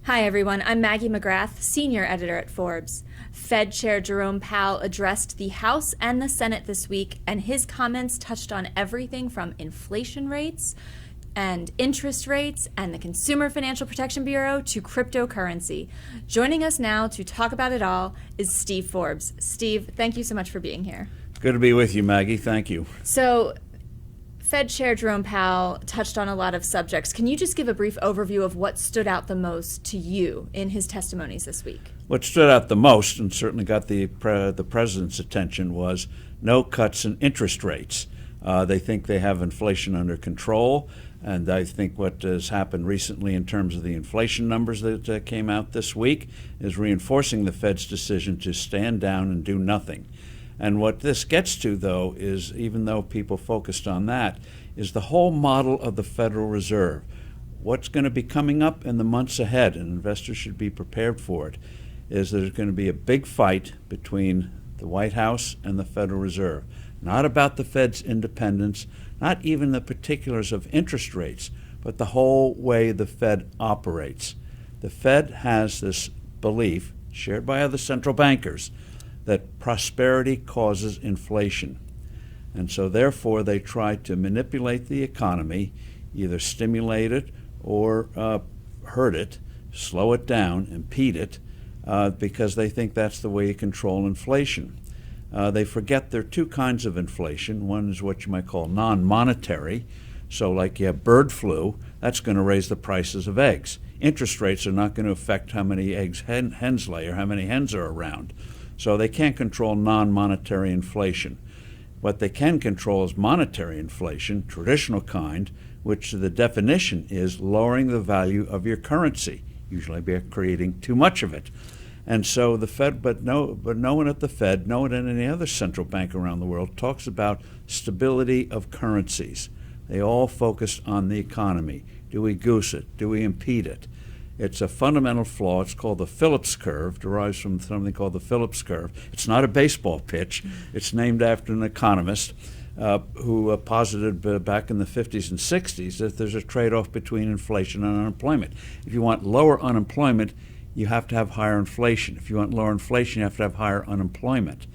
Hi, everyone. I'm Maggie McGrath, senior editor at Forbes. Fed Chair Jerome Powell addressed the House and the Senate this week, and his comments touched on everything from inflation rates and interest rates and the Consumer Financial Protection Bureau to cryptocurrency. Joining us now to talk about it all is Steve Forbes. Steve, thank you so much for being here. Good to be with you, Maggie. Thank you. So, Fed Chair Jerome Powell touched on a lot of subjects. Can you just give a brief overview of what stood out the most to you in his testimonies this week? What stood out the most, and certainly got the president's attention, was no cuts in interest rates. They think they have inflation under control, and I think what has happened recently in terms of the inflation numbers that came out this week is reinforcing the Fed's decision to stand down and do nothing. And what this gets to, though, is, even though people focused on that, is the whole model of the Federal Reserve. What's going to be coming up in the months ahead, and investors should be prepared for it, is there's going to be a big fight between the White House and the Federal Reserve. Not about the Fed's independence, not even the particulars of interest rates, but the whole way the Fed operates. The Fed has this belief, shared by other central bankers, that prosperity causes inflation. And so therefore they try to manipulate the economy, either stimulate it or hurt it, slow it down, impede it, because they think that's the way you control inflation. They forget there are two kinds of inflation. One is what you might call non-monetary. So like you have bird flu, that's going to raise the prices of eggs. Interest rates are not going to affect how many eggs hens lay or how many hens are around. So they can't control non-monetary inflation. What they can control is monetary inflation, traditional kind, which the definition is lowering the value of your currency, usually by creating too much of it. And so the Fed, but no one at the Fed, no one at any other central bank around the world talks about stability of currencies. They all focus on the economy. Do we goose it? Do we impede it? It's a fundamental flaw. It's called the Phillips curve, derives from something called the Phillips curve. It's not a baseball pitch. It's named after an economist who posited back in the 50s and 60s that there's a trade-off between inflation and unemployment. If you want lower unemployment, you have to have higher inflation. If you want lower inflation, you have to have higher unemployment.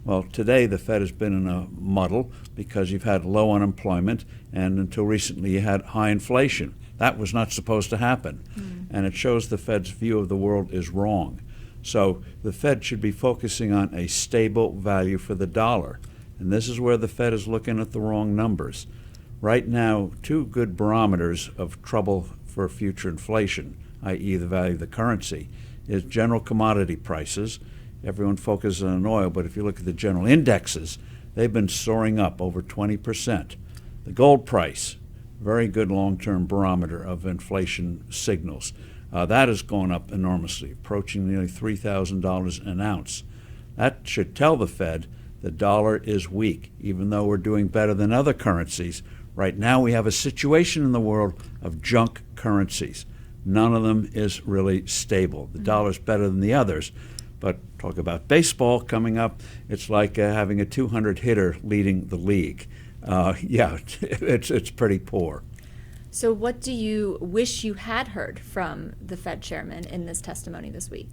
Well, today the Fed has been in a muddle because you've had low unemployment, and until recently you had high inflation. That was not supposed to happen. And it shows the Fed's view of the world is wrong. So the Fed should be focusing on a stable value for the dollar. And this is where the Fed is looking at the wrong numbers. Right now, two good barometers of trouble for future inflation, i.e. the value of the currency, is general commodity prices. Everyone focuses on oil, but if you look at the general indexes, they've been soaring up over 20%. The gold price, very good long-term barometer of inflation signals. That has gone up enormously, approaching nearly $3,000 an ounce. That should tell the Fed the dollar is weak, even though we're doing better than other currencies. Right now we have a situation in the world of junk currencies. None of them is really stable. The dollar's better than the others. But talk about baseball coming up, it's like having a 200 hitter leading the league. It's pretty poor. So what do you wish you had heard from the Fed chairman in this testimony this week?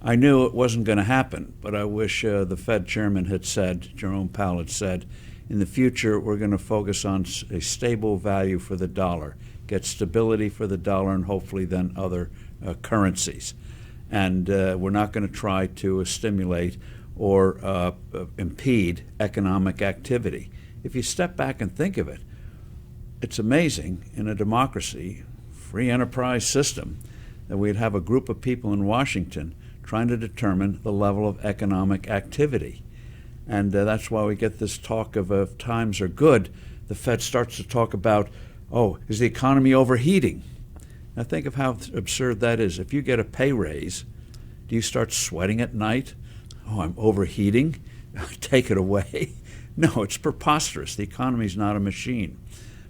I knew it wasn't going to happen, but I wish the Fed chairman had said, Jerome Powell had said, in the future we're going to focus on a stable value for the dollar, get stability for the dollar and hopefully then other currencies. And we're not going to try to stimulate or impede economic activity. If you step back and think of it, it's amazing in a democracy, free enterprise system, that we'd have a group of people in Washington trying to determine the level of economic activity. And that's why we get this talk of if times are good, the Fed starts to talk about, oh, is the economy overheating? Now think of how absurd that is. If you get a pay raise, do you start sweating at night? Oh, I'm overheating? Take it away. No, it's preposterous. The economy's not a machine.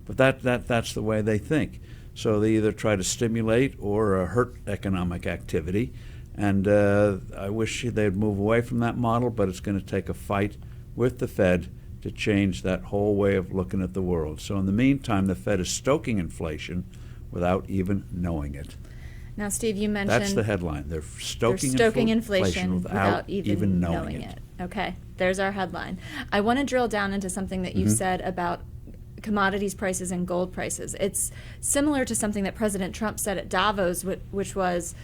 But that's the way they think. So they either try to stimulate or hurt economic activity. And I wish they'd move away from that model, but it's going to take a fight with the Fed to change that whole way of looking at the world. So in the meantime, the Fed is stoking inflation without even knowing it. Now, Steve, you mentioned That's the headline. They're stoking inflation without even knowing it. Okay, there's our headline. I want to drill down into something that you said about commodities prices and gold prices. It's similar to something that President Trump said at Davos, which was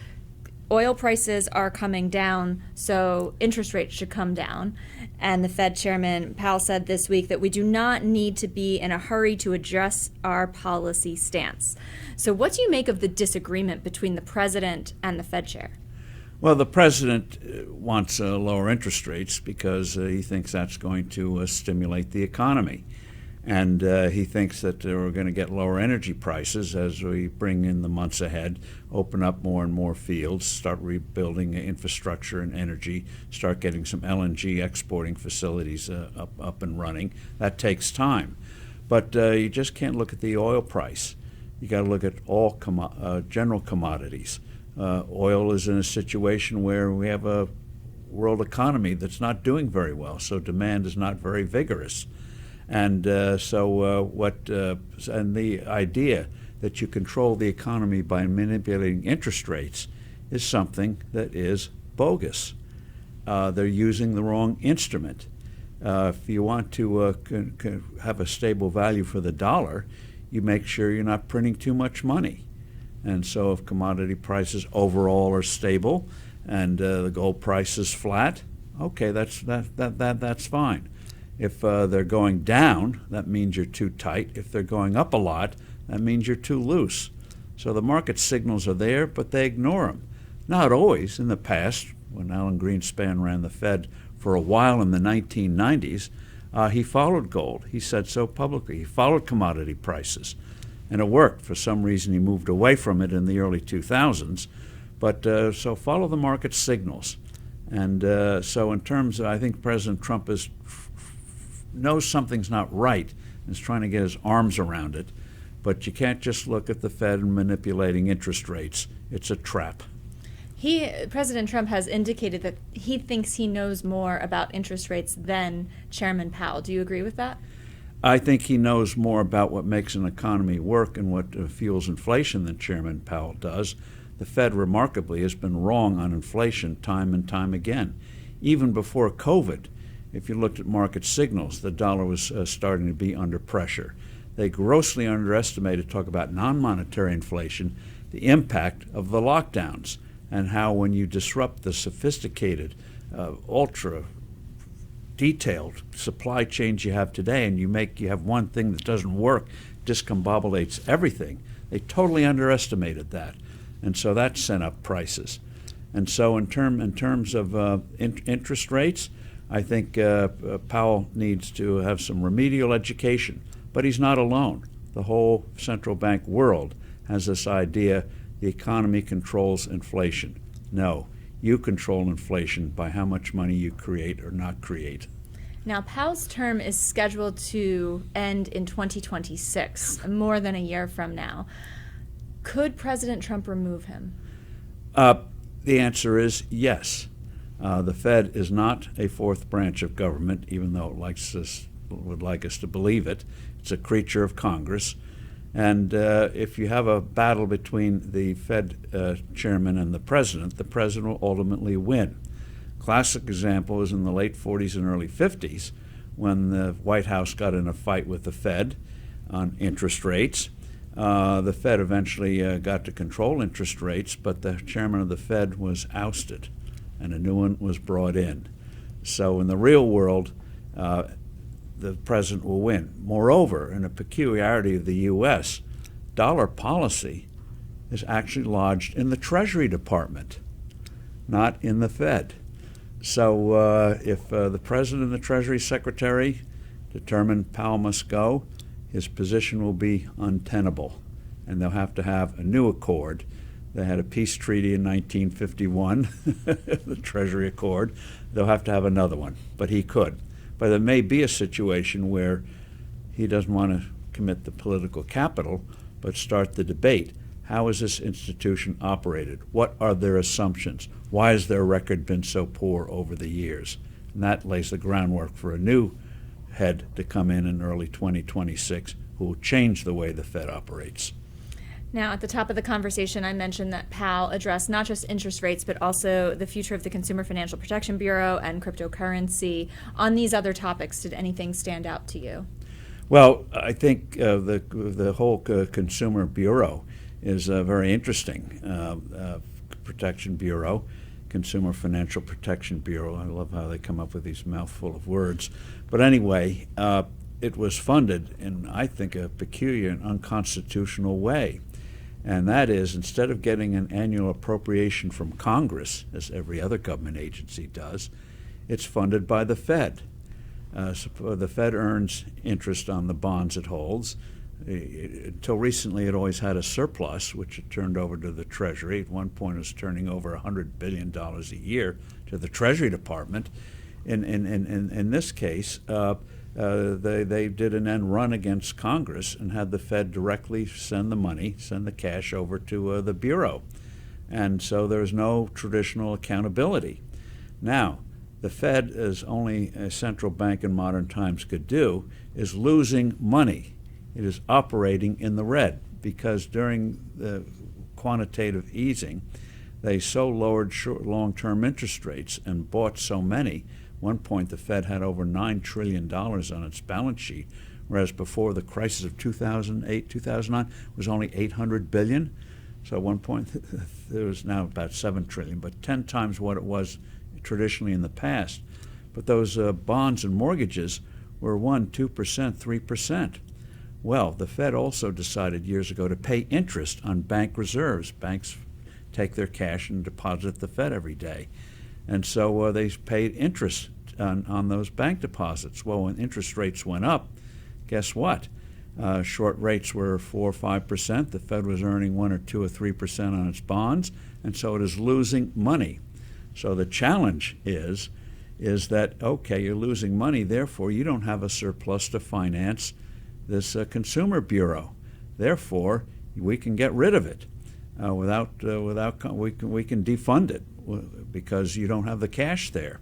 oil prices are coming down, so interest rates should come down. And the Fed Chairman Powell said this week that we do not need to be in a hurry to adjust our policy stance. So what do you make of the disagreement between the president and the Fed chair? Well, the president wants lower interest rates because he thinks that's going to stimulate the economy. And he thinks that we're going to get lower energy prices as we bring in the months ahead, open up more and more fields, start rebuilding infrastructure and energy, start getting some LNG exporting facilities up and running. That takes time. But you just can't look at the oil price. You got to look at all general commodities. Oil is in a situation where we have a world economy that's not doing very well, so demand is not very vigorous. And and the idea that you control the economy by manipulating interest rates is something that is bogus. They're using the wrong instrument. If you want to have a stable value for the dollar, you make sure you're not printing too much money. And so if commodity prices overall are stable and the gold price is flat, okay, that's fine. If they're going down, that means you're too tight. If they're going up a lot, that means you're too loose. So the market signals are there, but they ignore them. Not always. In the past, when Alan Greenspan ran the Fed for a while in the 1990s, he followed gold. He said so publicly. He followed commodity prices. And it worked. For some reason, he moved away from it in the early 2000s. But so follow the market signals. And so in terms of, I think President Trump knows something's not right and is trying to get his arms around it. But you can't just look at the Fed and manipulating interest rates. It's a trap. President Trump has indicated that he thinks he knows more about interest rates than Chairman Powell. Do you agree with that? I think he knows more about what makes an economy work and what fuels inflation than Chairman Powell does. The Fed, remarkably, has been wrong on inflation time and time again. Even before COVID, if you looked at market signals, the dollar was starting to be under pressure. They grossly underestimated, talk about non-monetary inflation, the impact of the lockdowns and how when you disrupt the sophisticated, ultra detailed supply chains you have today and you have one thing that doesn't work, discombobulates everything. They totally underestimated that. And so that sent up prices. And so in terms of interest rates, I think Powell needs to have some remedial education, but he's not alone. The whole central bank world has this idea the economy controls inflation. No, you control inflation by how much money you create or not create. Now, Powell's term is scheduled to end in 2026, more than a year from now. Could President Trump remove him? The answer is yes. The Fed is not a fourth branch of government, even though it would like us to believe it. It's a creature of Congress. And if you have a battle between the Fed chairman and the president will ultimately win. Classic example is in the late 40s and early 50s when the White House got in a fight with the Fed on interest rates. The Fed eventually got to control interest rates, but the chairman of the Fed was ousted and a new one was brought in. So in the real world, the president will win. Moreover, in a peculiarity of the U.S., dollar policy is actually lodged in the Treasury Department, not in the Fed. So if the president and the Treasury Secretary determine Powell must go, his position will be untenable, and they'll have to have a new accord. They had a peace treaty in 1951, the Treasury Accord. They'll have to have another one, but he could. But there may be a situation where he doesn't want to commit the political capital, but start the debate. How has this institution operated? What are their assumptions? Why has their record been so poor over the years? And that lays the groundwork for a new head to come in early 2026 who will change the way the Fed operates. Now, at the top of the conversation, I mentioned that Powell addressed not just interest rates, but also the future of the Consumer Financial Protection Bureau and cryptocurrency. On these other topics, did anything stand out to you? Well, I think the whole Consumer Bureau is very interesting. Protection Bureau, Consumer Financial Protection Bureau. I love how they come up with these mouthful of words. But anyway, it was funded in, I think, a peculiar and unconstitutional way. And that is, instead of getting an annual appropriation from Congress, as every other government agency does, it's funded by the Fed. So the Fed earns interest on the bonds it holds. Until recently, it always had a surplus, which it turned over to the Treasury. At one point, it was turning over $100 billion a year to the Treasury Department. In this case, they did an end run against Congress and had the Fed directly send the cash over to the Bureau. And so there's no traditional accountability. Now, the Fed, as only a central bank in modern times could do, is losing money. It is operating in the red because during the quantitative easing, they so lowered long-term interest rates and bought so many. At one point, the Fed had over $9 trillion on its balance sheet, whereas before the crisis of 2008, 2009 was only $800 billion. So at one point, there was now about $7 trillion, but 10 times what it was traditionally in the past. But those bonds and mortgages were 1%, 2%, 3%. Well, the Fed also decided years ago to pay interest on bank reserves. Banks take their cash and deposit at the Fed every day. And so they paid interest on those bank deposits. Well, when interest rates went up, guess what? Short rates were 4 or 5%. The Fed was earning 1 or 2 or 3% on its bonds, and so it is losing money. So the challenge is that, okay, you're losing money, therefore you don't have a surplus to finance this Consumer Bureau. Therefore, we can get rid of it we can defund it because you don't have the cash there.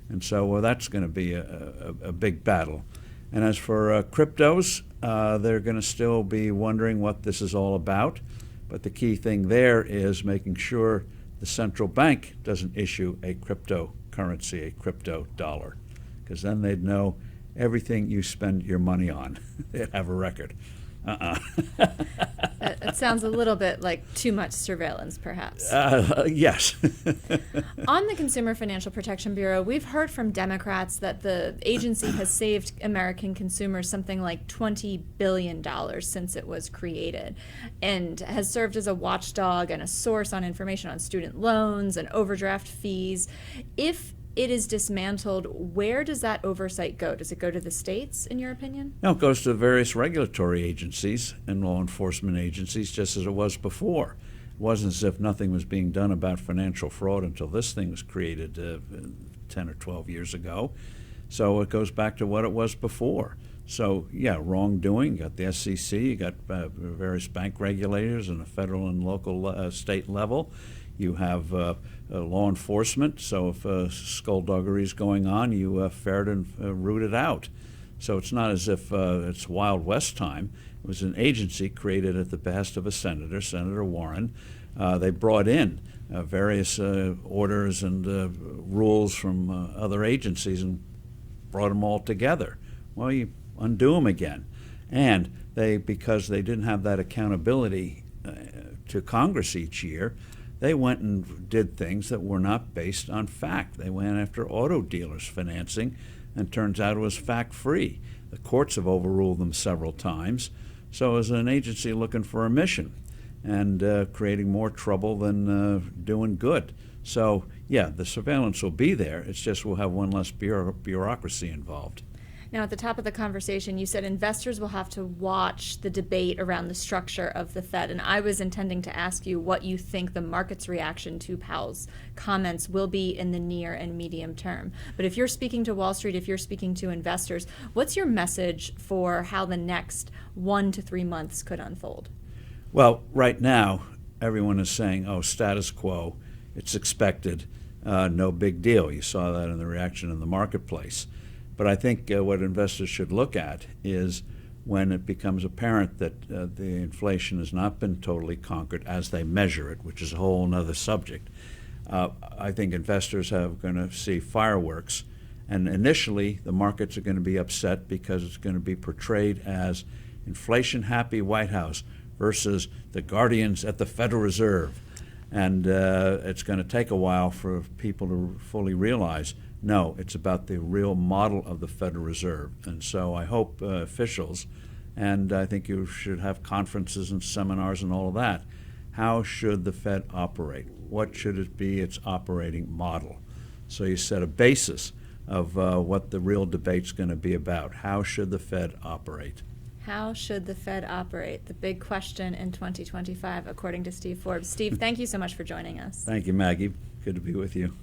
And so that's going to be a big battle. And as for cryptos, they're going to still be wondering what this is all about. But the key thing there is making sure the central bank doesn't issue a cryptocurrency, a crypto dollar, because then they'd know everything you spend your money on. They'd have a record. It sounds a little bit like too much surveillance, perhaps. Yes. On the Consumer Financial Protection Bureau, we've heard from Democrats that the agency has saved American consumers something like $20 billion since it was created, and has served as a watchdog and a source on information on student loans and overdraft fees. If it is dismantled, where does that oversight go? Does it go to the states, in your opinion? No, it goes to various regulatory agencies and law enforcement agencies, just as it was before. It wasn't as if nothing was being done about financial fraud until this thing was created 10 or 12 years ago. So it goes back to what it was before. So, yeah, wrongdoing. You got the SEC, you got various bank regulators on a federal and local state level. You have law enforcement, so if skullduggery is going on, you ferret and root it out. So it's not as if it's Wild West time. It was an agency created at the behest of a senator, Senator Warren. They brought in various orders and rules from other agencies and brought them all together. Well, you undo them again. And because they didn't have that accountability to Congress each year, they went and did things that were not based on fact. They went after auto dealers financing, and turns out it was fact-free. The courts have overruled them several times. So as an agency looking for a mission and creating more trouble than doing good. So, yeah, the surveillance will be there. It's just we'll have one less bureaucracy involved. Now, at the top of the conversation, you said investors will have to watch the debate around the structure of the Fed. And I was intending to ask you what you think the market's reaction to Powell's comments will be in the near and medium term. But if you're speaking to Wall Street, if you're speaking to investors, what's your message for how the next 1 to 3 months could unfold? Well, right now, everyone is saying, oh, status quo, it's expected, no big deal. You saw that in the reaction in the marketplace. But I think what investors should look at is when it becomes apparent that the inflation has not been totally conquered as they measure it, which is a whole other subject. I think investors are going to see fireworks, and initially the markets are going to be upset because it's going to be portrayed as inflation-happy White House versus the guardians at the Federal Reserve. And it's going to take a while for people to fully realize, no, it's about the real model of the Federal Reserve. And so I hope officials, and I think you should have conferences and seminars and all of that, how should the Fed operate? What should it be its operating model? So you set a basis of what the real debate's going to be about. How should the Fed operate? How should the Fed operate? The big question in 2025, according to Steve Forbes. Steve, thank you so much for joining us. Thank you, Maggie. Good to be with you.